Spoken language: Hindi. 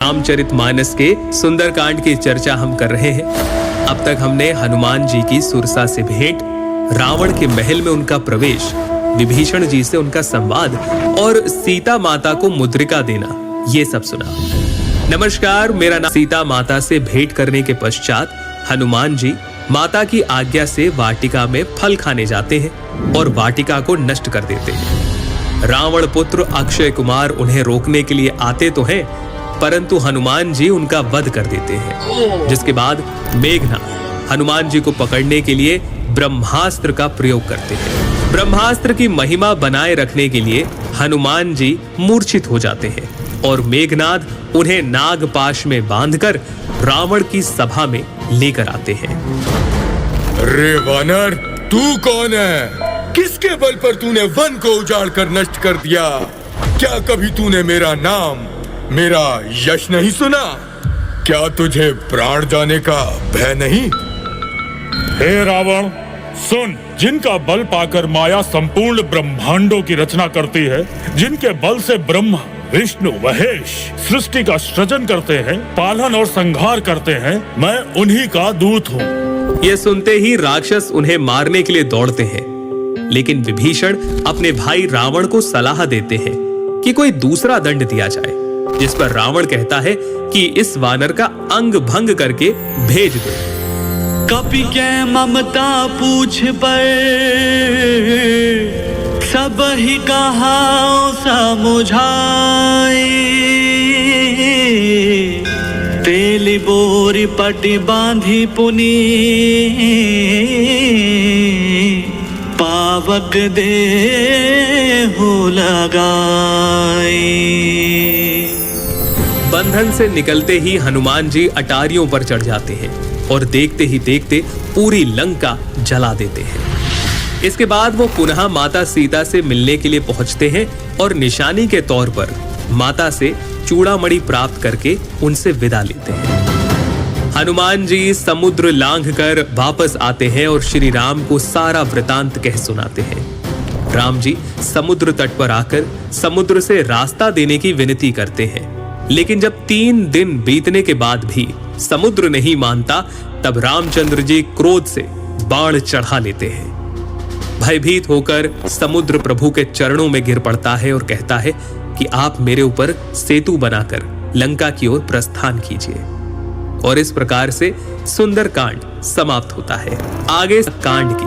रामचरितमानस के सुंदरकांड की चर्चा हम कर रहे हैं। अब तक हमने हनुमान जी की सुरसा से भेंट, रावण के महल में उनका प्रवेश, विभीषण जी से उनका संवाद और सीता माता को मुद्रिका देना, ये सब सुना। नमस्कार, मेरा नाम। सीता माता से भेंट करने के पश्चात हनुमान जी माता की आज्ञा से वाटिका में फल खाने जाते हैं और वाटिका को नष्ट कर देते हैं। रावण पुत्र अक्षय कुमार उन्हें रोकने के लिए आते तो हैं, परंतु हनुमान जी उनका वध कर देते हैं। जिसके बाद मेघनाद हनुमान जी को पकड़ने के लिए ब्रह्मास्त्र का प्रयोग करते हैं। ब्रह्मास्त्र की महिमा बनाए रखने के लिए हनुमान जी मूर्छित हो जाते हैं और मेघनाद उन्हें नागपाश में बांधकर रावण की सभा में लेकर आते हैं। अरे वानर, तू कौन है? किसके बल पर तूने वन को उजाड़ कर नष्ट कर दिया? क्या कभी तूने मेरा नाम, मेरा यश नहीं सुना? क्या तुझे प्राण जाने का भय नहीं? हे रावण, सुन, जिनका बल पाकर माया संपूर्ण ब्रह्मांडों की रचना करती है, जिनके बल से ब्रह्मा, विष्णु, महेश सृष्टि का सृजन करते हैं, पालन और संहार करते हैं, मैं उन्हीं का दूत हूँ। ये सुनते ही राक्षस उन्हें मारने के लिए दौड़ते हैं, लेकिन विभीषण अपने भाई रावण को सलाह देते हैं कि कोई दूसरा दंड दिया जाए, जिस पर रावण कहता है कि इस वानर का अंग भंग करके भेज दो। कपि के ममता पूछ पर सब ही कहा समुझाई, तेली बोरी पटी बांधी पुनी पावक दे हो लगाई। बंधन से निकलते ही हनुमान जी अटारियों पर चढ़ जाते हैं और देखते ही देखते पूरी लंका जला देते हैं। इसके बाद वो पुनः माता सीता से मिलने के लिए पहुंचते हैं और निशानी के तौर पर माता से चूड़ामणि प्राप्त करके उनसे विदा लेते हैं। हनुमान जी समुद्र लांघकर वापस आते हैं और श्री राम को सारा वृतांत कह सुनाते हैं। राम जी समुद्र तट पर आकर समुद्र से रास्ता देने की विनती करते हैं, लेकिन जब 3 दिन बीतने के बाद भी समुद्र नहीं मानता, तब रामचंद्र जी क्रोध से बाण चढ़ा लेते हैं। भयभीत होकर समुद्र प्रभु के चरणों में गिर पड़ता है और कहता है कि आप मेरे ऊपर सेतु बनाकर लंका की ओर प्रस्थान कीजिए। और इस प्रकार से सुंदरकांड समाप्त होता है। आगे कांड की